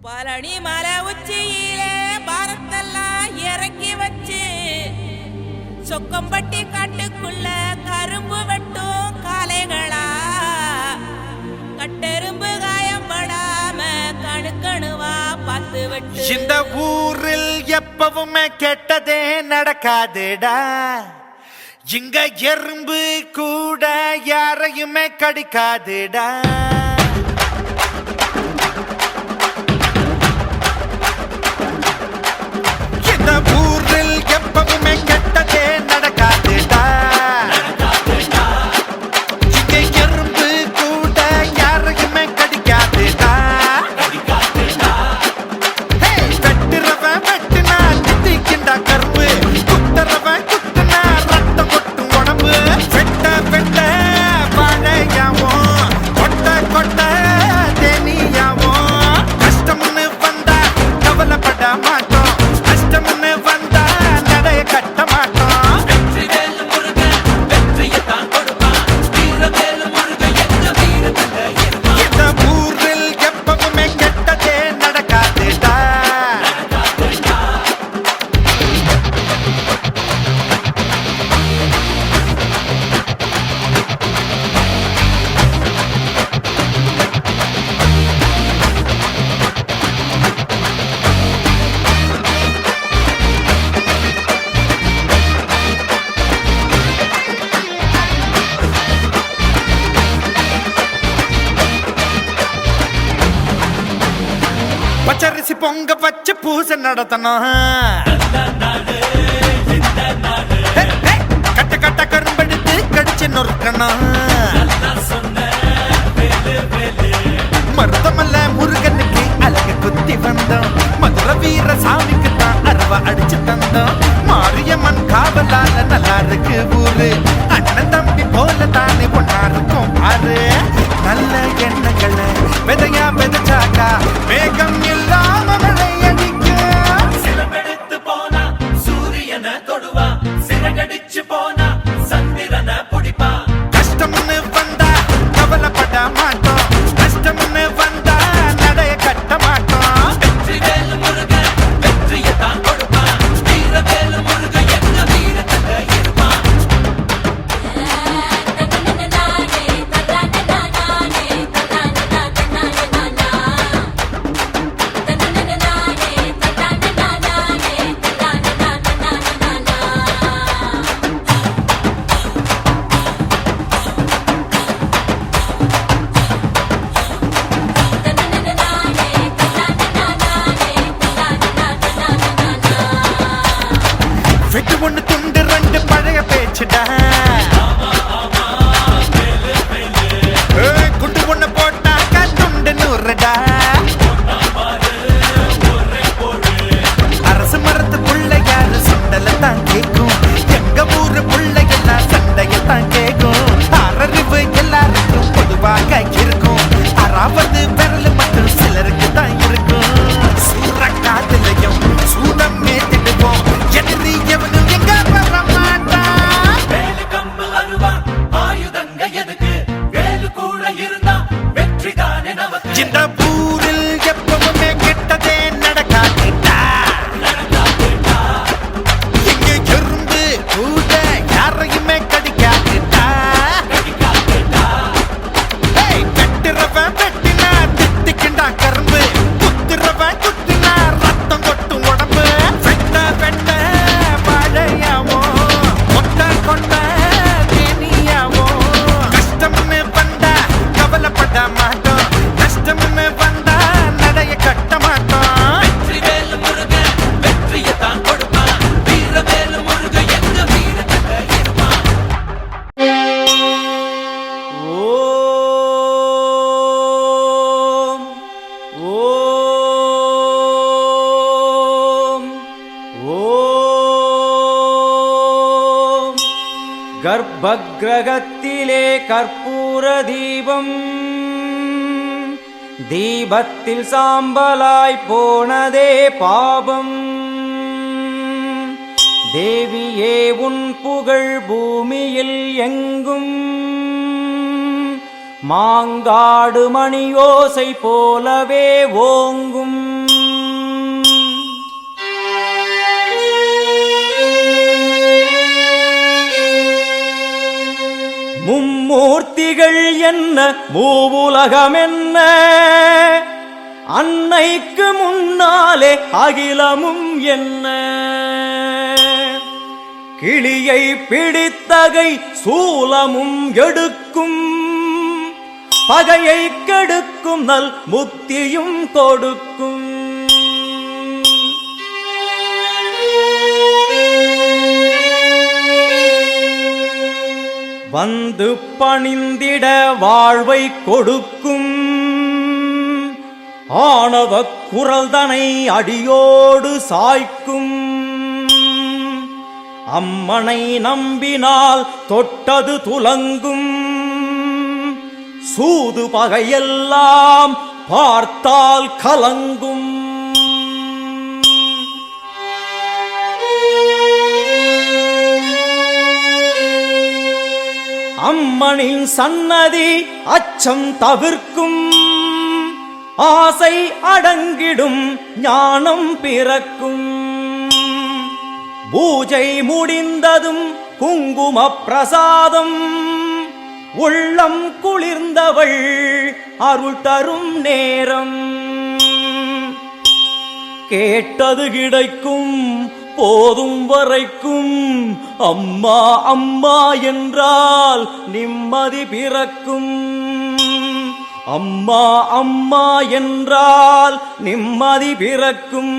பழனி மலை உச்சியிலே பாரத்தெல்லாம் இறக்கி வச்சு சொக்கம்பட்டி காட்டுக்குள்ள கரும்பு வெட்டும் காளைகளா கட்டெரும்பு காயப்படாம கணுக்கணுவா பார்த்து வெட்டு. இந்த ஊரில் எப்பவுமே கெட்டதே நடக்காதுடா. இங்க எறும்பு கூட யாரையுமே கடிக்காதுடா. இந்த ஊரில் எப்பவுமே கெட்டதே நடக்காதுடா. இங்க எறும்பு கூட யாரையுமே கடிக்காதுடா. வெட்டுறவன் வெட்டுனா திட்டிக்கிண்டா கரும்பு, குத்துறவன் குத்துனா ரத்தம் கொட்டும் உடம்பு. வெட்ட வெட்ட வாழையாவும் கொட்ட கொட்ட தேனியாவும். கஷ்டம்னு வந்தா கவலைப்பட மாட்டோம், கஷ்டம்னு வந்தா நடைய கட்ட மாட்டோம். இந்த ஊரில் எப்பவுமே கெட்டதே நடக்காதுடா. பச்சரிசி பொங்க வச்சு பூசை நடத்தணும். கட்ட கட்ட கரும்பெடுத்து கடிச்சு நொறுக்கணும். மருதமல்ல முருகனுக்கு அழகு குத்தி வந்தோம். மதுரை வீர சாமிக்கு தான் அருவா அடிச்சு தந்தோம். மாரியம்மன் காவலால நல்லா இருக்கு ஊரு. அண்ணன் தம்பி போல தானே ஒன்னா இருக்கும் பாரு. நல்ல எண்ணங்களை விதையா விதைச்சாக்கா வேகம் இல்லாம மழை அடிக்கும். சிலமெடுத்து போனா சூரியனை தொடுவா, சிறகடிச்சு போனா சந்திரனை பிடிப்பா. கஷ்டம்னு வந்தா கவலைப்பட மாட்டோம், கஷ்டம்னு வந்தா நடைய கட்ட மாட்டோம். வெற்றிவேலு முருகன் வெற்றியை தான் கொடுப்பான். வீரவேலு முருகன் எங்க வீரத்துல இருப்பான். வெட்டு ஒண்ணு துண்டு ரெண்டு பழைய பேச்சுடா. குண்டு ஒண்ணு போட்டாக்கா துண்டு நூறுடா. அரசு மரத்து பிள்ளையாரு சுண்டலை தான் கேட்கும். எங்க ஊரு பிள்ளைகள்லாம் சண்டையத்தான் கேட்கும். அரறிவு எல்லாருக்கும் பொதுவாக இருக்கும். அறாவது விரல் மட்டும் சிலருக்கு தான் இருக்கும். சூறக்காத்திலையும் சூடம் மேத்திடுவோம். எதிரி எவனும் எங்க வர மாட்டான். வேலு கம்பு அருவா ஆயுதங்க எதுக்கு? வேலு கூட இருந்தா வெற்றி தானே நமக்கு. இந்த ஊரில் எப்பவுமே கெட்டதே நடக்காதுடா. இங்க எறும்பு கூட யாரையுமே கடிக்காதுடா. கட்டுறவன் வெட்டினா திட்டிக்கிண்டா கரும்பு, குத்துறவன் குத்தினா ரத்தம் கொட்டும் உடம்பு. வெட்ட வெட்ட வாழையாவும் கொட்ட கொட்ட தேனியாவும். கஷ்டம்னு வந்தா கவலைப்பட மாட்டோம், கஷ்டம்னு வந்தா நடைய கட்ட மாட்டோம். வெற்றிவேலு முருகன் வெற்றியை தான் கொடுப்பான். வீரவேலு முருகன் எங்க வீரத்துல இருப்பான். கர்ப்பகிரகத்திலே கற்பூர தீபம், தீபத்தில் சாம்பலாய் போனதே பாபம். தேவியே உன் புகழ் பூமியில் எங்கும், மாங்காடு மணியோசை போலவே ஓங்கும். முத்திகள் என்ன மூவுலகம் என்ன அன்னைக்கு முன்னாலே அகிலமும் என்ன கிளியை பிடித்தகை சூலமும் எடுக்கும் பகையை கெடுக்கும் நல் முக்தியும் கொடுக்கும் வந்து பணிந்திட வாழ்வை கொடுக்கும் ஆணவ குரல்தனை அடியோடு சாய்க்கும் அம்மனை நம்பினால் தொட்டது துலங்கும் சூது பகையெல்லாம் பார்த்தால் கலங்கும் அம்மனின் சன்னதி அச்சம் தவிர்க்கும் ஆசை அடங்கிடும் ஞானம் பிறக்கும் பூஜை முடிந்ததும் குங்கும பிரசாதம் உள்ளம் குளிர்ந்தவள் அருள் தரும் நேரம் கேட்டது கிடைக்கும் போதும் வரைக்கும் அம்மா அம்மா என்றால் நிம்மதி பிறக்கும் அம்மா அம்மா என்றால் நிம்மதி பிறக்கும்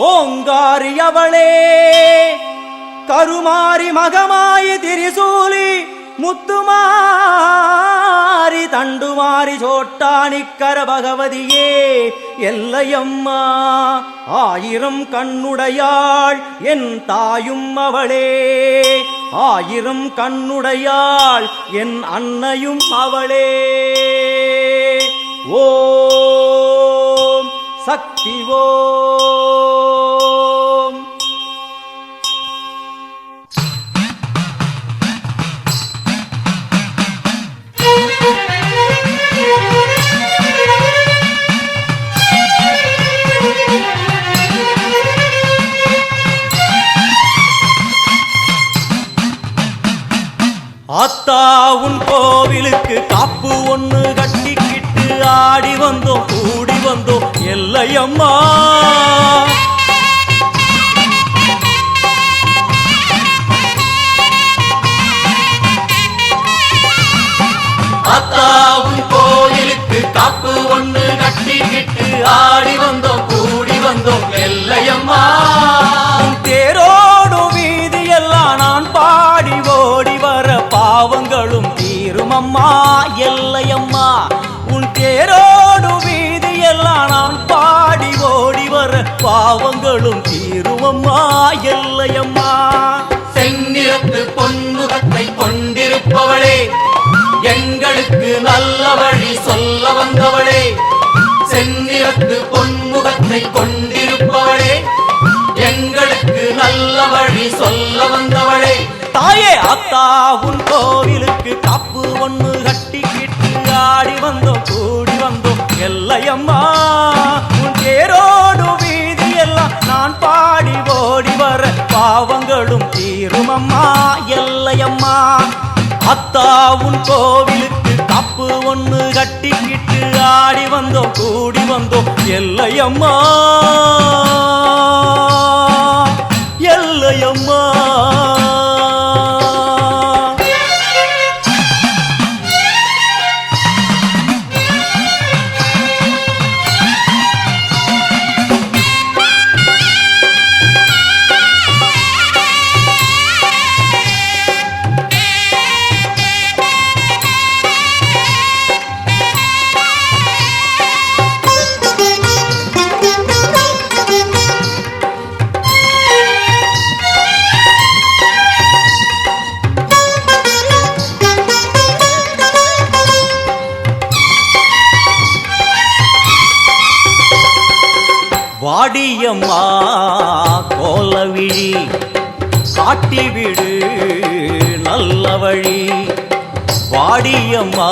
ஓங்காரியவளே கருமாரி மகமாயி திரிசூலி முத்துமாரி தண்டுமாரி சோட்டானிக்கர பகவதியே எல்லையம்மா ஆயிரம் கண்ணுடையாள் என் தாயும் அவளே ஆயிரம் கண்ணுடையாள் என் அன்னையும் அவளே ஓம் சக்தி ஓம் ஆத்தா உன் கோவிலுக்கு காப்பு ஒண்ணு கட்டிக்கிட்டு ஆடி வந்தோம் கூடி வந்தோம் எல்லையம்மா ஆத்தா உன் கோயிலுக்கு காப்பு ஒண்ணு கட்டிக்கிட்டு ஆடி வந்தோம் கூடி வந்தோம் எல்லையம்மா தேரோடும் வீதியெல்லாம் நான் பாடி ஓடி வர பாவங்களும் தீருமம்மா எல்லையம்மா உன் தேரோடும் வீதியெல்லாம் எல்லாம் நான் பாடி ஓடி வர பாவங்களும் தீருமம்மா எல்லையம்மா. செந்நிறத்து பொன்முகத்தை கொண்டிருப்பவளே, எங்களுக்கு நல்ல வழி சொல்ல வந்தவளே. செந்நிறத்து பொன்முகத்தை கொண்டிருப்பவளே, எங்களுக்கு நல்ல வழி சொல்ல வந்தவளே. தாயே அத்தா உன் கோவிலுக்கு காப்பு ஒண்ணு கட்டிக்கிட்டு ஆடி வந்தோம் கூடி வந்தோம் எல்லையம்மா. உன் தேரோடு வீதி எல்லாம் நான் பாடி ஓடி வர பாவங்களும் தீருமம்மா எல்லையம்மா. அத்தா உன் கோவிலுக்கு காப்பு ஒண்ணு கட்டிக்கிட்டு ஆடி வந்தோம் கூடி வந்தோம் எல்லையம்மா எல்லையம்மா. வாடியம்மா கோலவிழி காட்டிவிடு நல்ல வழி. வாடியம்மா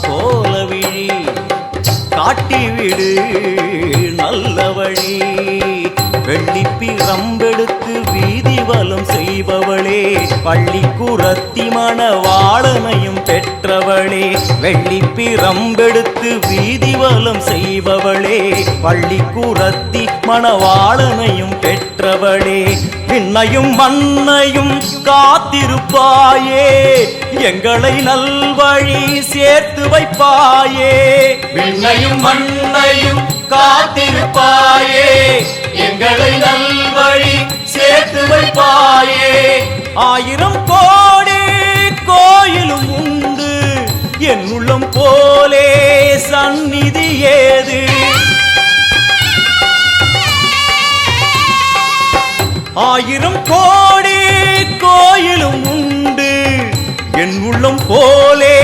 கோலவிழி காட்டிவிடு நல்ல வழி. வெள்ளிப்பிரம்பெடுத்து வீதி வலம் செய்பவளே, பள்ளிக்குரத்தி மணவாளனையும் பெற்றவளே. வெள்ளிப்பிரம்பெடுத்து வீதி வலம் செய்பவளே, பள்ளிக்குரத்தி மணவாளனையும் பெற்றவளே. விண்ணையும் மண்ணையும் காத்திருப்பாயே, எங்களை நல்வழி சேர்த்து வைப்பாயே. விண்ணையும் மண்ணையும் காத்திருப்பாயே, எங்களை நல்வழி சேர்த்து வைப்பாயே. ஆயிரம் கோடி கோயிலும் உண்டு, என் உள்ளம் போலே சந்நிதி ஏது. ஆயிரம் கோடி கோயிலும் உண்டு, என் உள்ளம் போலே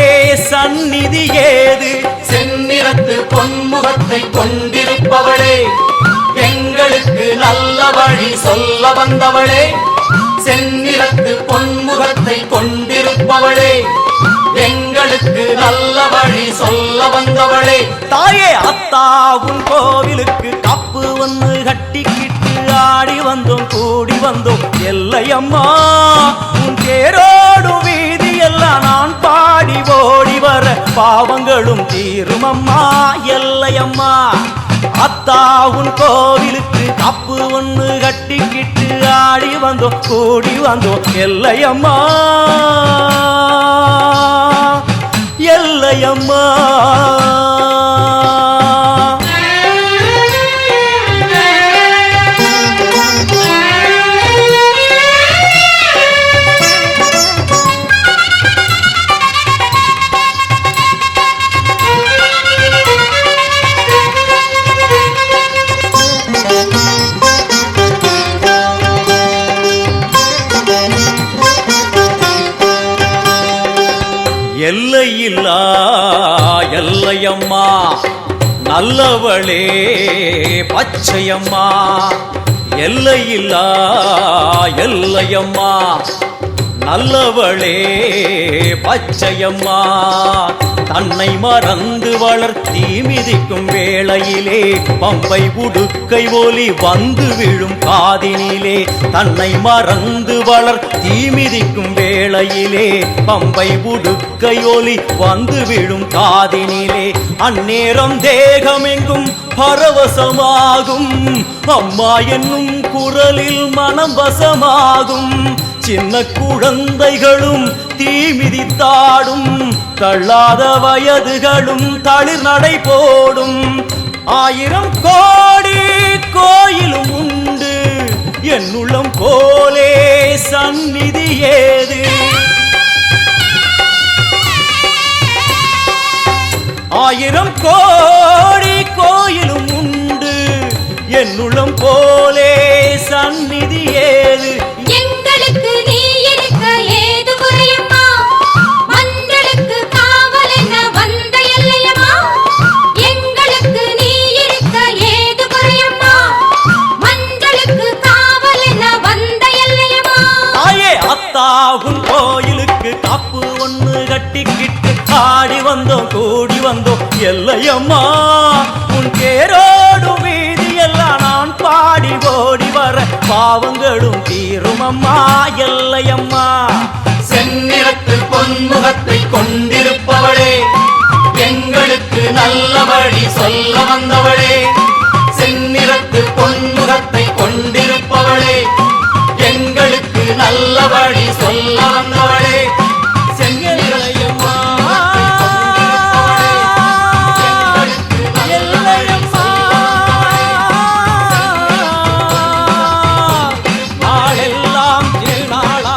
சந்நிதி ஏது. செந்நிறத்து பொன்முகத்தை கொண்டிருப்பவளே, எங்களுக்கு நல்ல வழி சொல்ல வந்தவளே. செந்நிறத்து பொன்முகத்தை கொண்டிருப்பவளே, எங்களுக்கு நல்ல வழி சொல்ல வந்தவளே. தாயே அத்தா உன் கோவிலுக்கு காப்பு ஒண்ணு கட்டிக்கிட்டு ஆடி வந்தோம் கூடி வந்தோம் எல்லையம்மா. உன் தேரோடு வீதி எல்லாம் நான் பாடி ஓடி வர பாவங்களும் தீருமம்மா எல்லையம்மா. அத்தா உன் கோவிலுக்கு காப்பு ஒண்ணு கட்டிக்கிட்டு ஆடி வந்தோம் கூடி வந்தோம் எல்லையம்மா எல்லையம்மா. எல்லையில்லா எல்லையம்மா நல்லவளே பச்சையம்மா. எல்லையில்லா எல்லையம்மா நல்லவளே பச்சையம்மா. தன்னை மறந்து வளர்த்தி மிதிக்கும் வேளையிலே பம்பை உடுக்கை ஒலி வந்து விழும் காதினிலே. தன்னை மறந்து வளர்த்தி மிதிக்கும் வேளையிலே பம்பை உடுக்கை ஒலி வந்து விழும் காதினிலே. அந்நேரம் தேகமெங்கும் பரவசமாகும், அம்மா என்னும் குரலில் மனம் வசமாகும். சின்ன குழந்தைகளும் தீ மிதித்தாடும், தள்ளாத வயதுகளும் தளிர் நடை போடும். ஆயிரம் கோடி கோயிலும் உண்டு, என் உள்ளம் போலே சந்நிதி ஏது. ஆயிரம் கோடி கோயில் என்னுள்ளம் போலே சந்நிதி ஏது எங்களுக்கு நீ இருக்க ஏது குறையம்மா மஞ்சளுக்கு காவல் என வந்த எல்லையம்மா எங்களுக்கு நீ இருக்க ஏது குறையம்மா மஞ்சளுக்கு காவல் என வந்த எல்லையம்மா தாயே அத்தாவும் கோயிலுக்கு காப்பு ஒண்ணு கட்டிக்கிட்டு ஆடி வந்தோம் கூடி வந்தோம் எல்லையம்மா உன் தேரோடும் வீதி எல்லாம் நான் பாடி ஓடி வர பாவங்களும் தீருமம்மா எல்லையம்மா செந்நிறத்து பொன்முகத்தை கொண்டிருப்பவளே எங்களுக்கு நல்ல வழி சொல்ல வந்தவளே செந்நிறத்து பொன்முகத்தை கொண்டிருப்பவளே எங்களுக்கு நல்ல வழி சொல்ல வந்தவளே செங்கலையம்மா எல்லையம்மா நாளெல்லாம் திருநாளா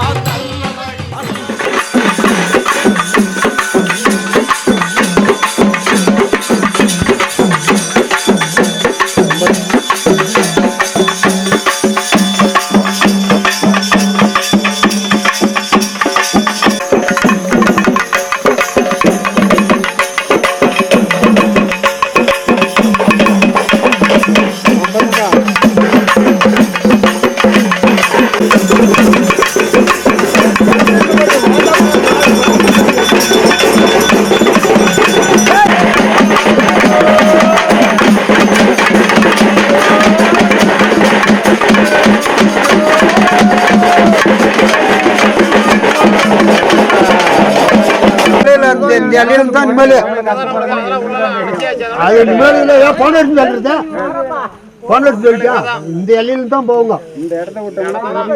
இந்த எல்லையில தான் போங்க இந்த இடத்த விட்டு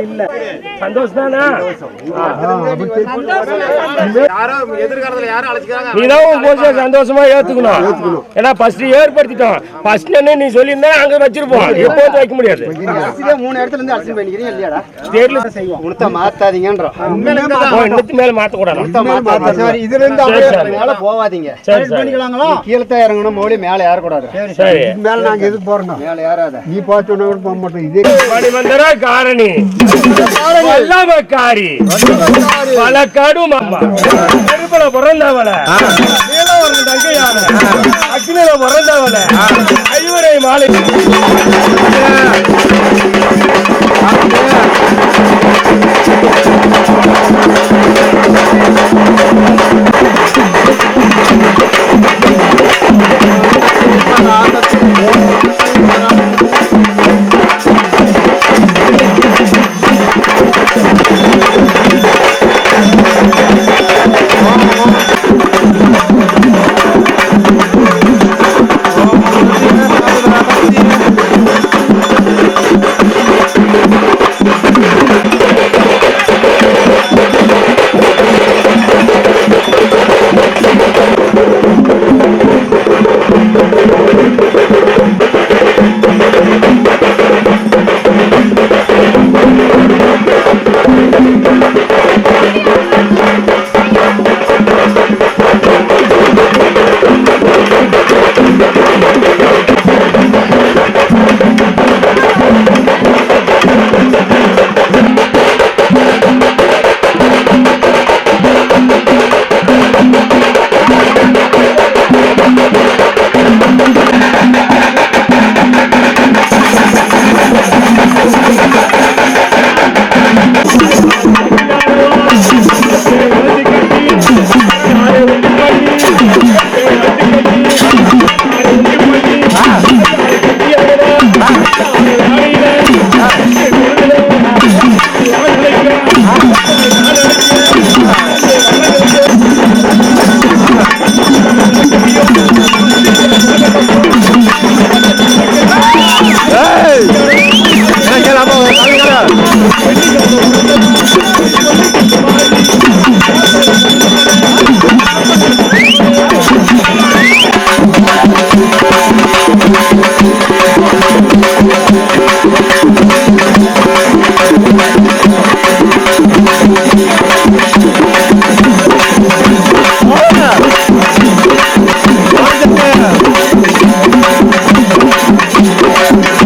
இல்ல சந்தோஷம் தானே சந்தோஷமா ஏத்துக்கணும் ஏன்னா ஃபர்ஸ்ட் ஏற்படுத்திட்டோம் ஃபர்ஸ்ட் என்ன நீ சொல்லியிருந்தா அங்க வச்சிருப்போம் எப்போ வைக்க முடியாது 3 இடத்துல இருந்து அரிசி பண்ணிக்கிறீங்க இல்லையாடா தேர்ல செய்வோம் உனத்த மாத்தாதீங்கன்றோம் இன்னத்து மேல மாத்த கூடாது சரி இதுல இருந்து அப்படியே மேல போவாதீங்க சரி பண்ணிக்கலாங்களா கீழ தான் இறங்கணும் மோடி மேல ஏற கூடாது சரி மேல நாங்க எது போறோம் மேல ஏறாத நீ போச்சோட போக மாட்டோம் இதே மணிமந்தர காரணி வல்லவக்காரி பலக்காடு மாமா திருப்பல பிறந்தவள நீலவர்ண தங்கையான அக்னில பிறந்தவள ஐவரை மாலை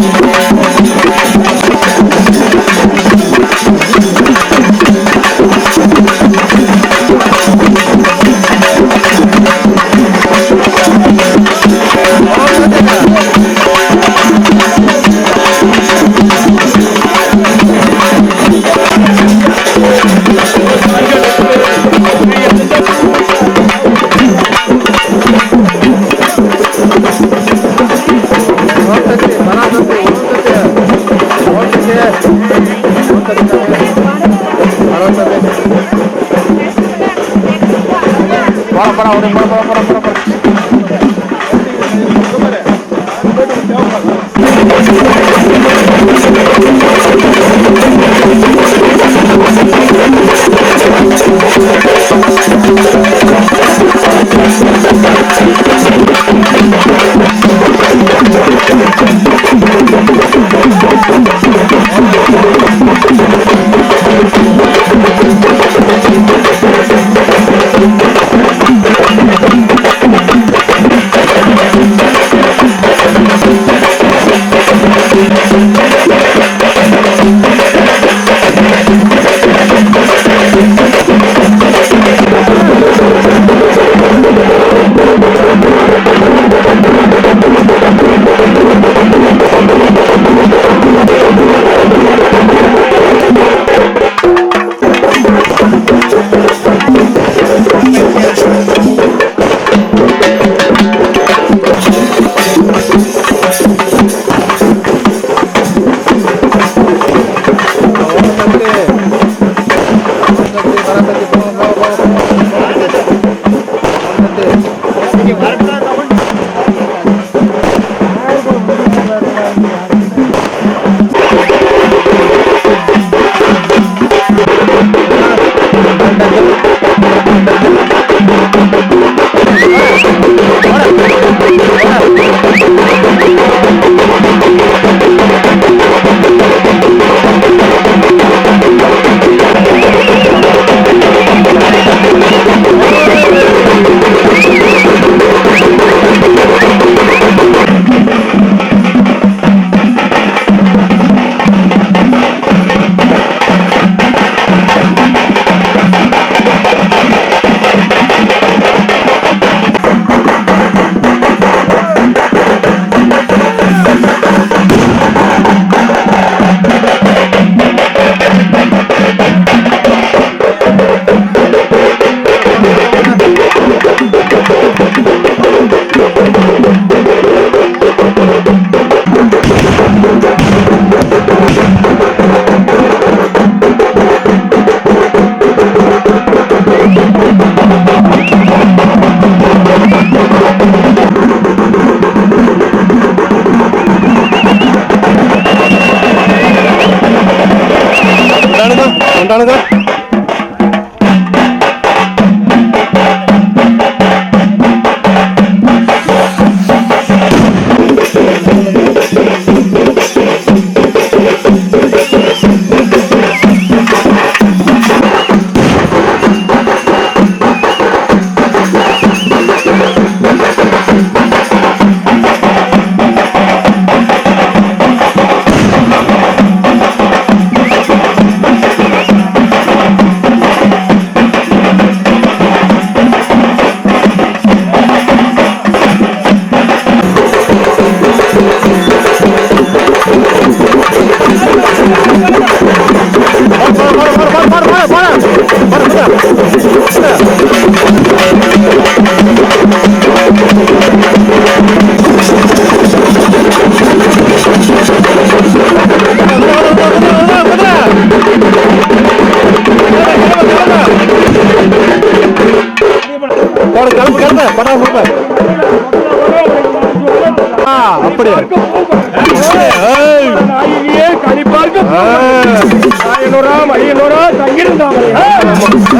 Yeah.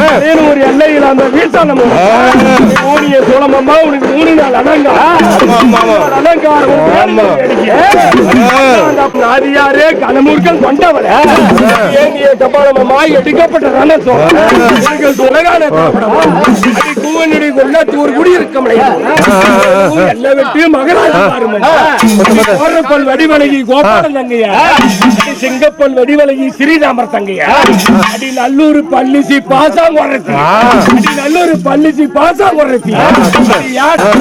அப்படியே ஒரு எல்லையில் அந்த வீட்டான ஊனிய சோழமம்மா உனக்கு 3 நாள் அலங்காரே கனமூர்க்கம் கொண்டவர ஏனிய கபாலமம்மா எடுக்கப்பட்டதான சுலகான கூவனுடைய கொள்ளத்தூர் குடி இருக்க முடியாது எல்லாம் விட்டு மகராஜ பல் வடிவழகி கோபால தங்கையா சிங்கப்பல் வடிவழகி ஸ்ரீராமர் தங்கையா அடி நல்லூர் பள்ளிசி பாசாங்குறத்தி அடி நல்லூர் பள்ளிசி பாசாங்குறத்தி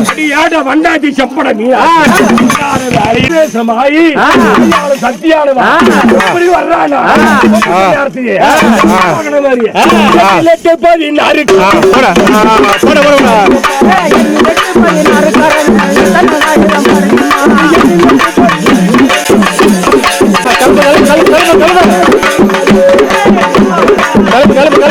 அடி யாட வண்டாட்டி செப்படமி சமாயி சத்தியானவா எப்படி வர்றானா கலப்பு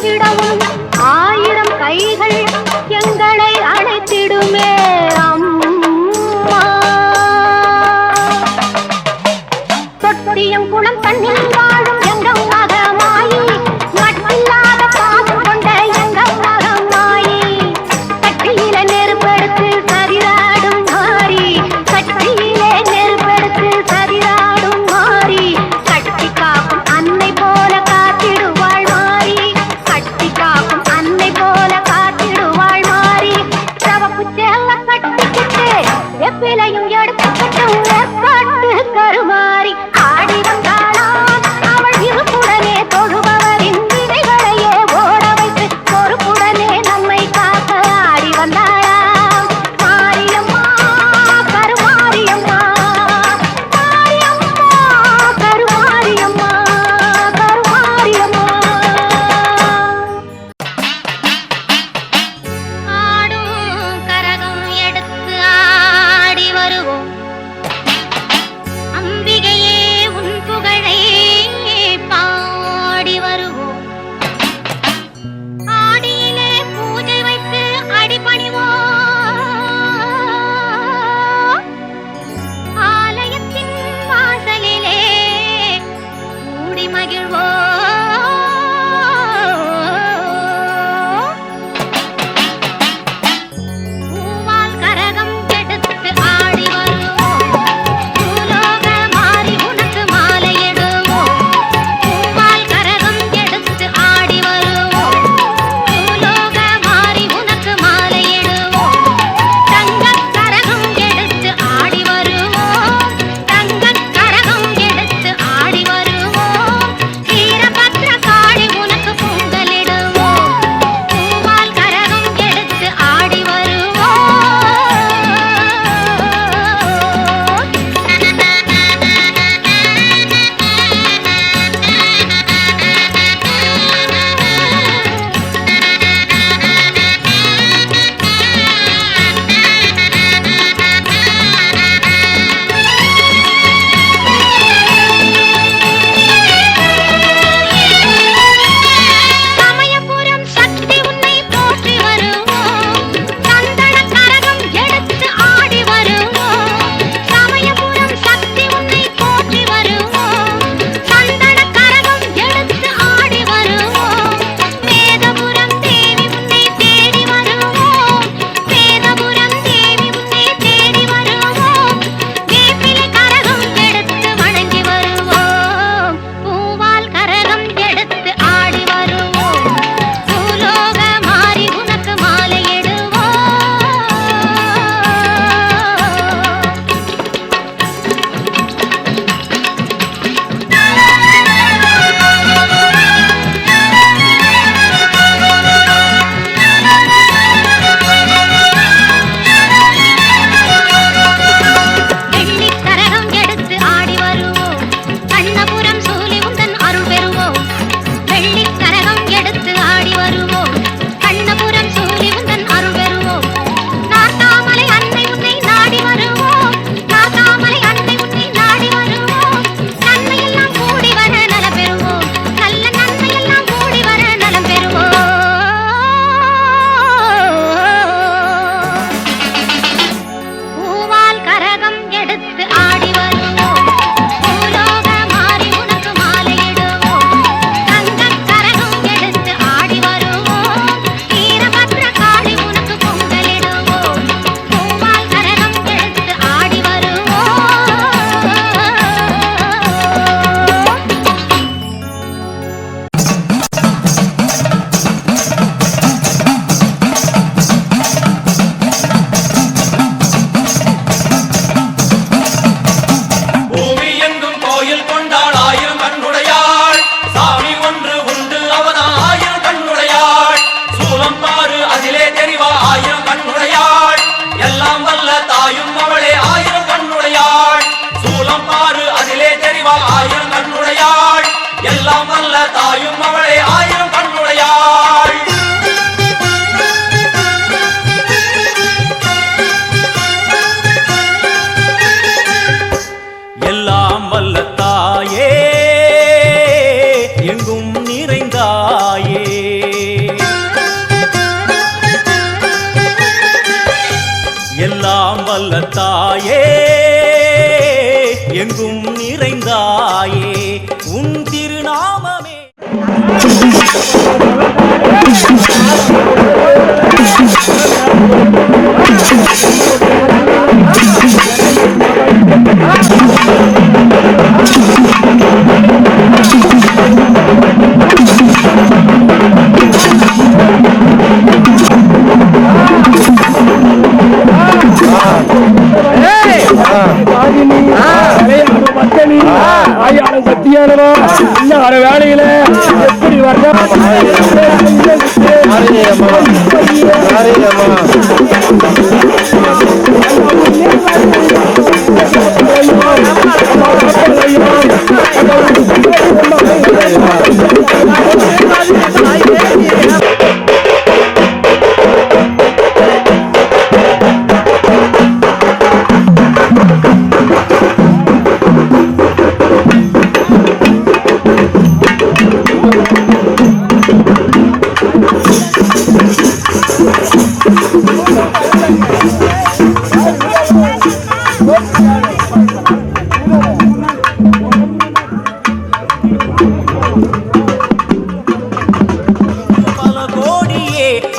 அணைத்திடவும் ஆயிரம் கைகள் எங்களை அணைத்திடுமே அம்மா. தொட்டியம் குளம் தண்ணில் வாழும் எங்கள் மகமாயி, மட்டில்லாத பாசம் கொண்ட எங்கள் மகமாயி. கட்டியில நெருப்பெடுத்து சரிராடும் மாறி, கட்டியிலே நெருப்பெடுத்து சரிராடும் மாறி. கட்டி காக்கும் அன்னை போல காத்திடுவாள் மாறி, கட்டி காக்கும் வல்ல தாயே எங்கும் நிறைந்தாயே உன் திருநாமமே. சத்தியானவா இன்னும் அரை வேலையில எப்படி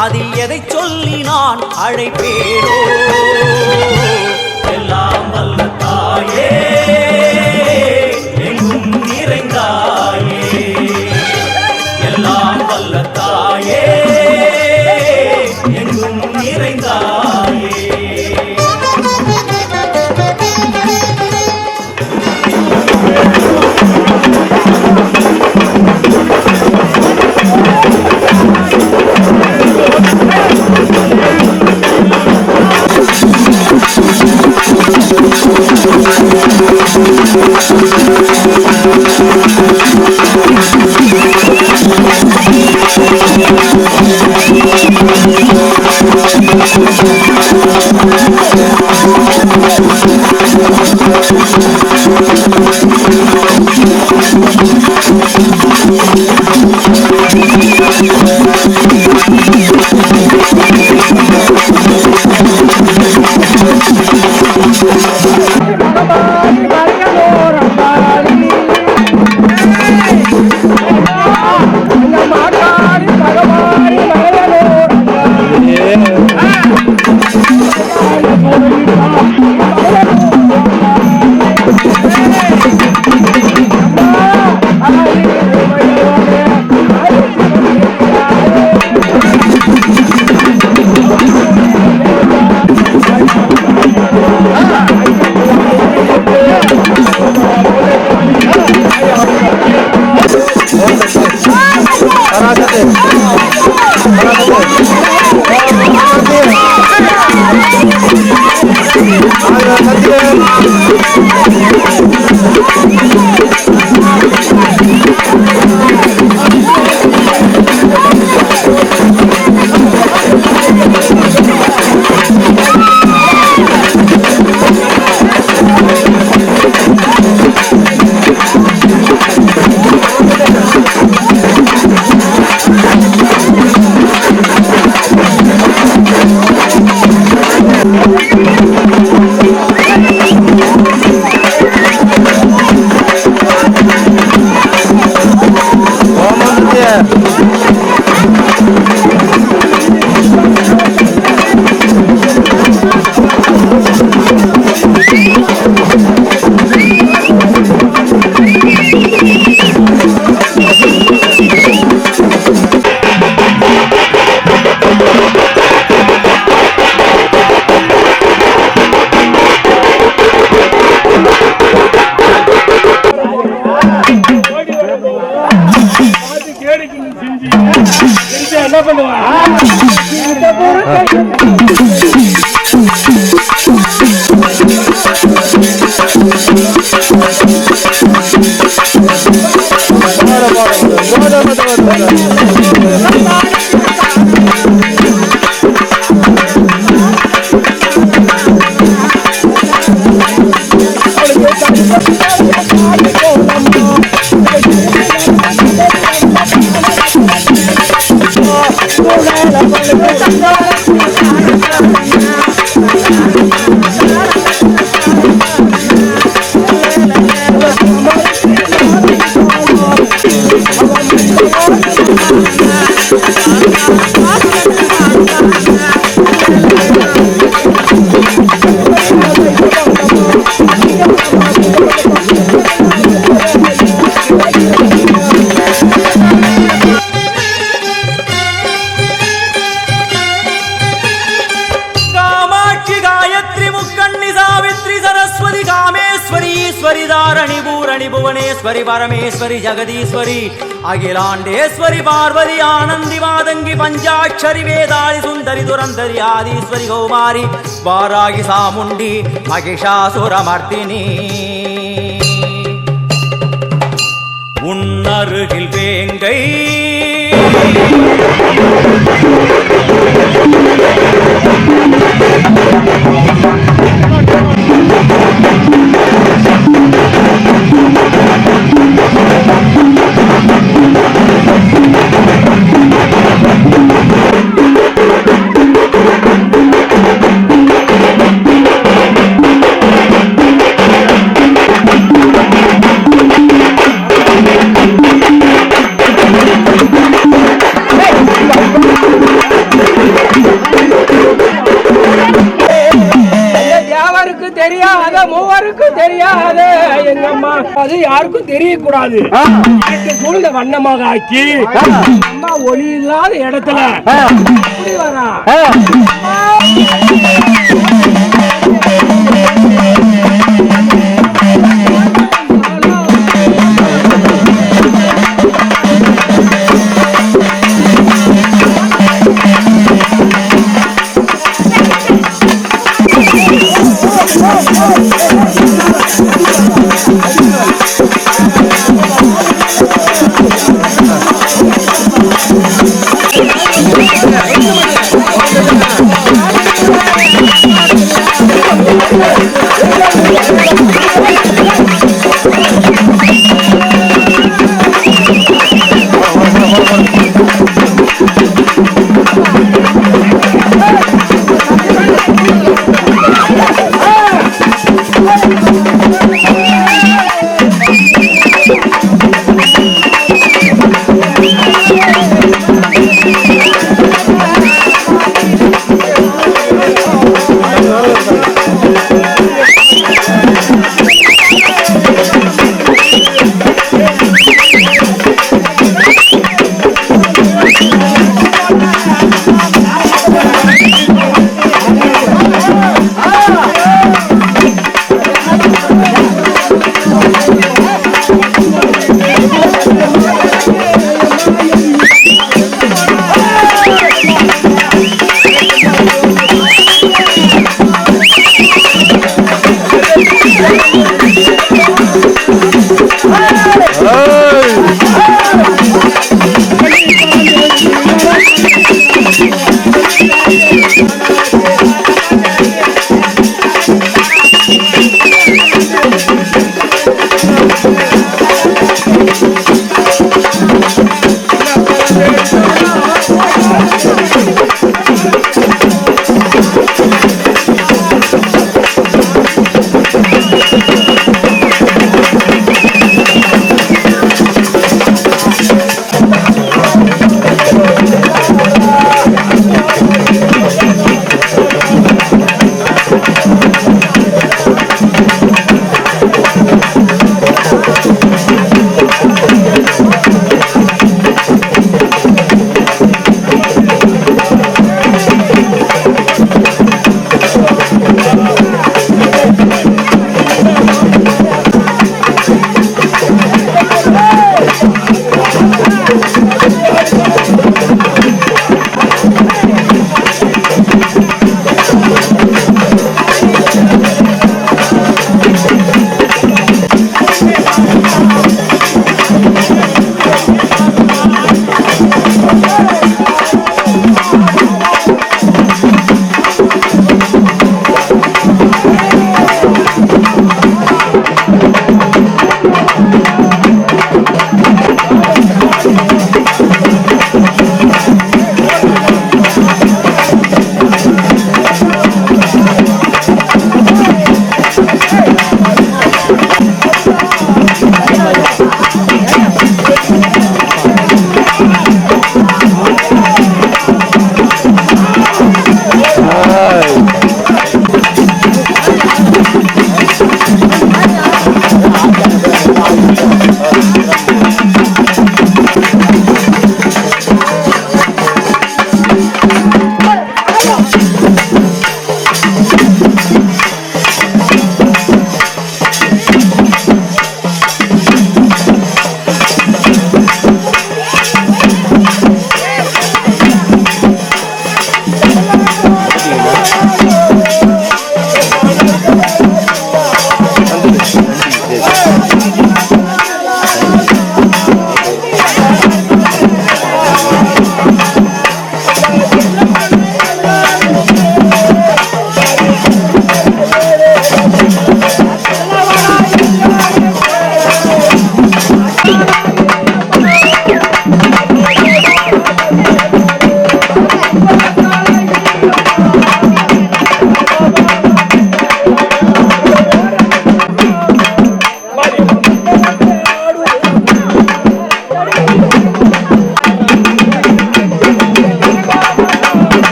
அதில் எதை சொல்லி நான் அழைப்பேனோ எல்லாம் வல்ல தாயே எங்கும் நிறைந்தாயே எல்லாம் வல்ல தாயே எங்கும் நிறைந்தாயே. என்ன பண்ணுவாங்க புவனேஸ்வரி பரமேஸ்வரி ஜெகதீஸ்வரி அகிலாண்டேஸ்வரி பார்வதி ஆனந்தி மாதங்கி பஞ்சாட்சரி வேதாளி சுந்தரி துரந்தரி ஆதீஸ்வரி கௌமாரி வாராகி சாமுண்டி மகிஷாசுரமர்த்தினி உன்னருகில் வேங்கை தெரியாத மூவருக்கும் தெரியாத எங்க அம்மா அது யாருக்கும் தெரியக்கூடாது சூழ்ந்த வண்ணமாக ஆக்கி அம்மா ஒளி இல்லாத இடத்துல வரா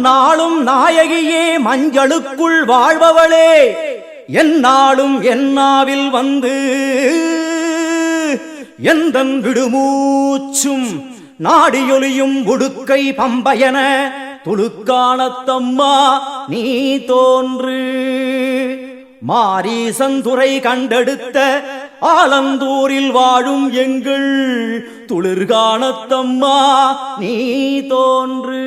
நன்னாளும் நாயகியே மஞ்சளுக்குள் வாழ்பவளே என்னாலும் என்னாவில் வந்து எந்தன் விடுமூச்சும் நாடியொலியும் உடுக்கை பம்பயன துளுக்கானத்தம்மா நீ தோன்று மாரீசந்துரை கண்டெடுத்த ஆலந்தூரில் வாழும் எங்கள் துளிர்கானத்தம்மா நீ தோன்று.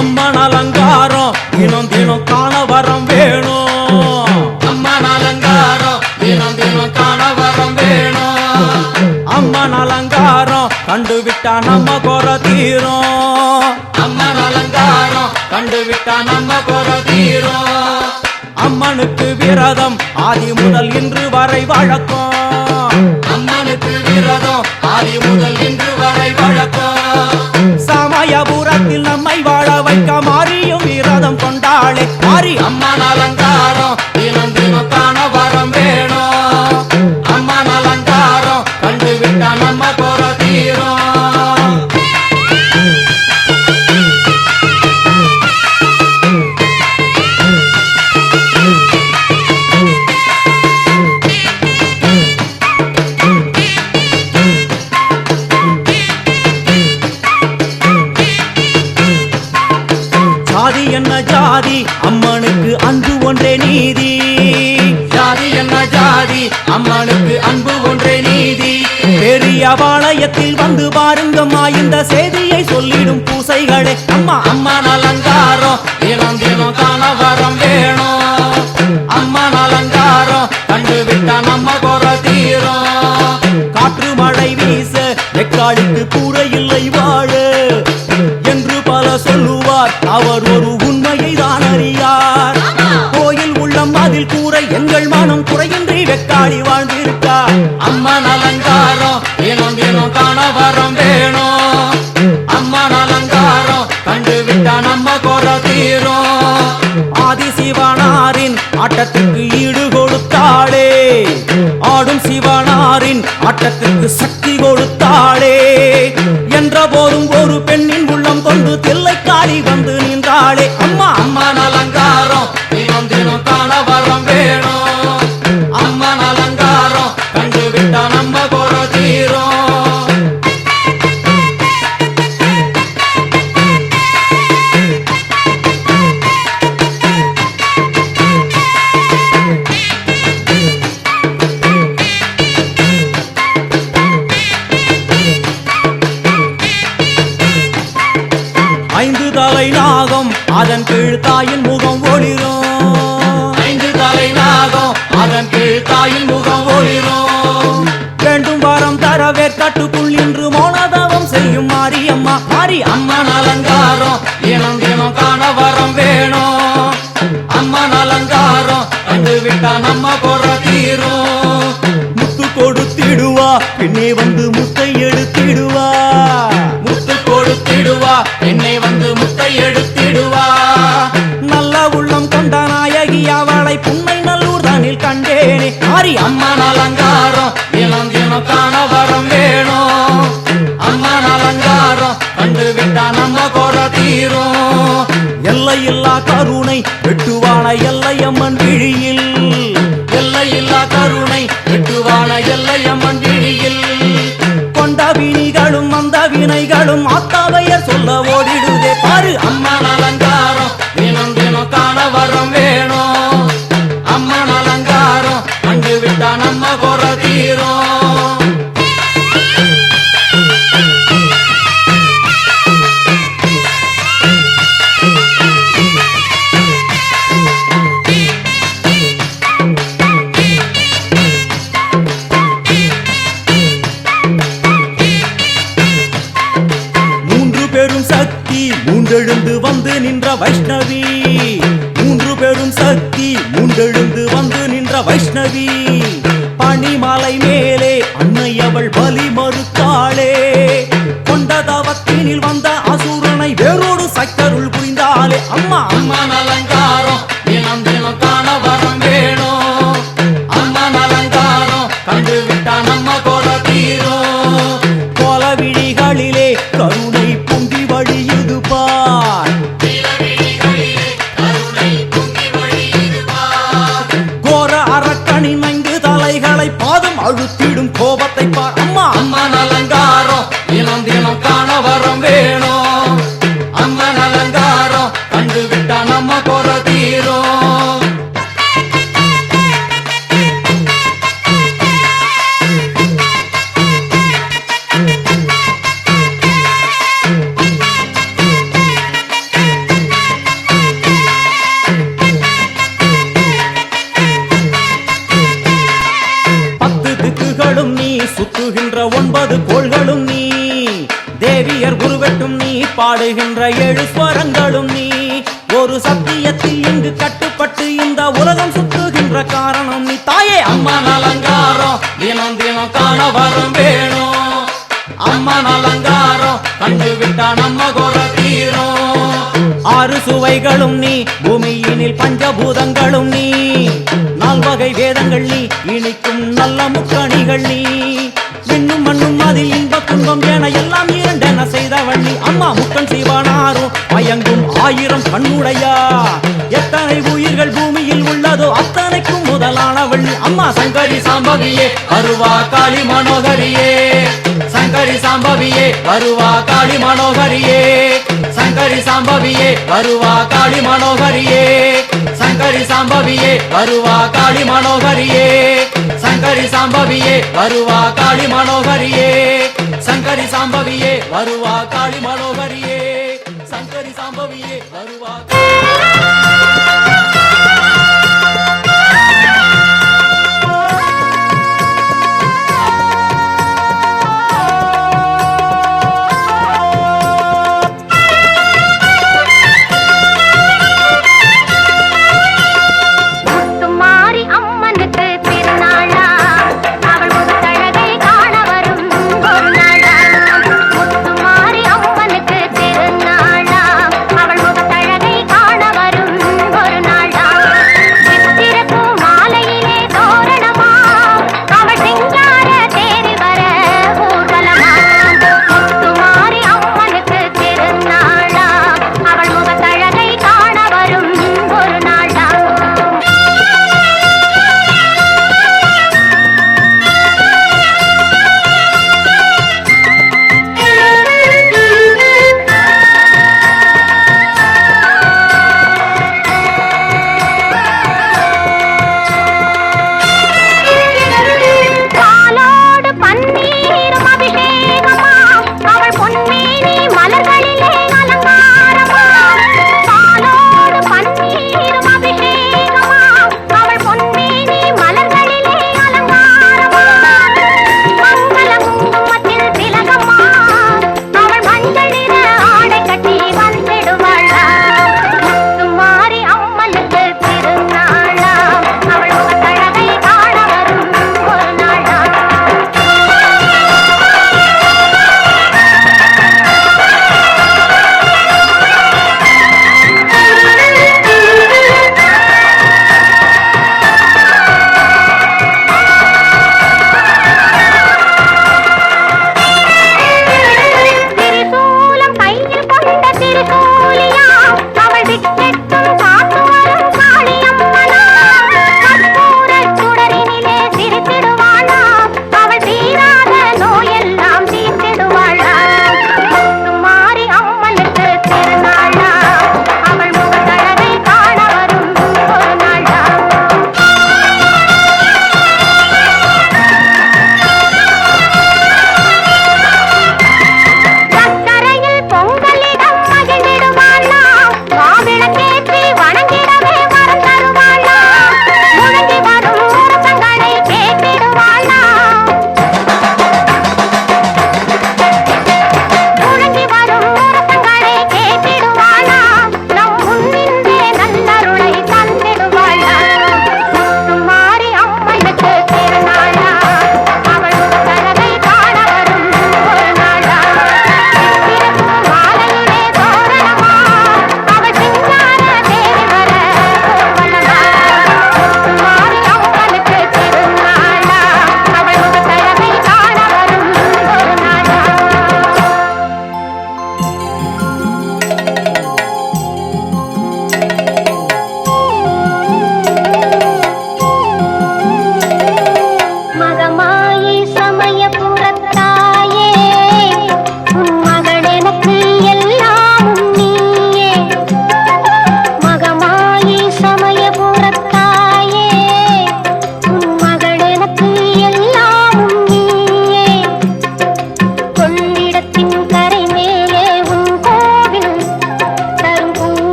அம்மன் அலங்காரம் தினம் தினம் காண வரம் வேணும். அம்மன் அலங்காரம் தினம் தினம் காண வரம் வேணும். அம்மன் அலங்காரம் கண்டுவிட்டா நம்ம குறை தீரும். அம்மன் அலங்காரம் கண்டுவிட்டா நம்ம குறை தீரும். அம்மனுக்கு விரதம் ஆதி முதல் இன்று வரை வழக்கம். அம்மனுக்கு விரதம் ஆதி முதல் இன்று வரை வழக்கம். சமயபுரத்தில் நம்மை வாழ வைக்க மாறியும் விரதம் கொண்டாளே மாறி அம்மன் அலங்காரம் தினம் தினம் காண வரம் வேணும். அம்மன் அலங்காரம் கண்டுவிட்டா நம்ம குறை தீரும். ஜாதி என்ன ஜாதி அம்மனுக்கு அன்பு ஒன்றே நீதி. ஜாதி என்ன ஜாதி அம்மனுக்கு அன்பு ஒன்றே நீதி. பெரிய பாளையத்தில் வந்து பாருங்கம்மா இந்த செய்தியை சொல்லிடும் பூசைகளே அம்மா. அம்மன் அலங்காரம் தினம் தினம் காண வரம் வேணும். அம்மன் அலங்காரம் கண்டுவிட்டா நம்ம குறை தீரும். காற்று மழை வீச வெக்காளிக்கு கூரை இல்லை வாழ என்று பல சொல்லுவார் அவர் ஒரு உண்மையை தான் அறியார். கோயில் உள்ளம் அதில் கூரை எங்கள் மனம் குறையின்றி வெக்காளி வாழ்ந்திருக்கார். அம்மன் அலங்காரம் தினம் தினம் காண வரம் வேணும். அம்மன் அலங்காரம் கண்டுவிட்டா நம்ம குறை தீரும். ஆதி சிவனாரின் ஆட்டத்துக்கு ஈடு கொடுத்தாளே ஆடும் சிவனாரின் ஆட்டத்துக்கு சக்தி கொடுத்தாளே என்ற போதும் ஒரு பெண்ணின் உள்ளம் கொண்டு தில்லைக்காளி வந்து நின்றாளே அம்மா. அம்மன் அலங்காரம் தினம் தினம் காண வரம் வேணும். அம்மன் அலங்காரம் கண்டுவிட்டா நம்ம குறை தீரும். ஐந்து தலை நாகம் அதன் கீழ் தாயின் முகம் ஒளிரும். ஐந்து தலை நாகம் அதன் கீழ் தாயின் முகம் ஒளிரும். வேண்டும் வரம் தரவே கட்டுக்குள் இன்று மௌனதவம் செய்யும் மாரியம்மா மாரி அம்மன் அலங்காரம் தினம் தினம் காண வரம் வேணும். அம்மன் அலங்காரம் கண்டுவிட்டா நம்ம குறை தீரும். முத்து கொடுத்திடுவா பின்னே வந்து முத்தை எடுத்திடுவா. முத்து கொடுத்திடுவா என்னை வந்து முத்தை எடுத்திடுவா. நல்ல உள்ளம் கொண்ட நாயகி அவளை புன்னை நல்லூர் தானில் கண்டேனே மாரி அம்மன் அலங்காரம் தினம் தினம் காண வரம் வேணும். அம்மன் அலங்காரம் கண்டுவிட்டா நம்ம குறை தீரும். எல்லையில்லா கருணை வெட்டுவான எல்லையம்மன் விழியில். எல்லையில்லா கருணை வெட்டுவான எல்லையம்மன் விழியில். கொண்ட வினிகளும் அந்த வினைகளும் ஆத்தாவையர் சொல்ல ஓடிடுதே பாரு அம்மன் அலங்காரம் தினம் தினம் காண வரம் வேணும். அம்மன் அலங்காரம் கண்டுவிட்டா நம்ம குறை தீரும். மூன்று பெரும் சக்தி வைஷ்ணவி பனிமலை மேலே அன்னை அவள் பலி மறுத்தாளே கொண்ட தவத்தினில் வந்த அசுரனை வேரோடு சக்கருள் புரிந்தாளே அம்மா அம்மன் அலங்காரம் தினம் தினம் காண வரம் வேணும் அம்மன் அலங்காரம் கண்டு விட்டா நம்ம கொட தீரும் கோல விழிகளிலே கருணை பொங்கி வழியுது பார் கோர அரக்கனின் 5 தலைகளை பாதம் அழுத்திடும் கோபத்தை பார் அம்மா அம்மன் அலங்காரம் தினம் தினம் காண வரம் வேணும் அம்மன் அலங்காரம் கண்டு விட்டா நம்ம கொற தீரும் சுத்துகின்ற 9 கோள்களும் நீ தேவியர் குருவெட்டும் நீ பாடுகின்ற 7 ஸ்வரங்களும் நீ ஒரு சத்தியத்தில் இங்கு கட்டுப்பட்டு இந்த உலகம் சுத்துகின்ற காரணம் நீ தாயே அம்மன் அலங்காரம் தினம் தினம் காண வரம் வேணும் அம்மன் அலங்காரம் கண்டு விட்டா நம்ம கொற தீரும் 6 சுவைகளும் நீ பூமியினில் பஞ்சபூதங்களும் நீ 4 வகை வேதங்கள் நீ இனிக்கும் நல்ல முக்கணிகள் நீ விண்ணும் மண்ணும் அதில் இன்ப துன்பம் என எல்லாம் இரண்டென செய்தவள் நீ அம்மா முக்கன் சிவனாரும் மயங்கும் 1000 கண்ணுடையா எத்தனை உயிர்கள் பூமியில் உள்ளதோ அத்தனைக்கும் முதலானவள் நீ அம்மா சங்கரி சாம்பவியே வருவா காளி மனோகரியே சங்கரி சாம்பவியே வருவா காளி மனோகரியே சங்கரி சாம்பவியே வருவா காளி மனோகரியே சங்கரி சாம்பவியே வருவா காளி மனோகரியே சங்கரி சாம்பவியே வருவா காளி மனோகரியே சங்கரி சாம்பவியே வருவா காளி மனோகரியே சங்கரி சாம்பவியே வருவா திருநாளா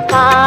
கா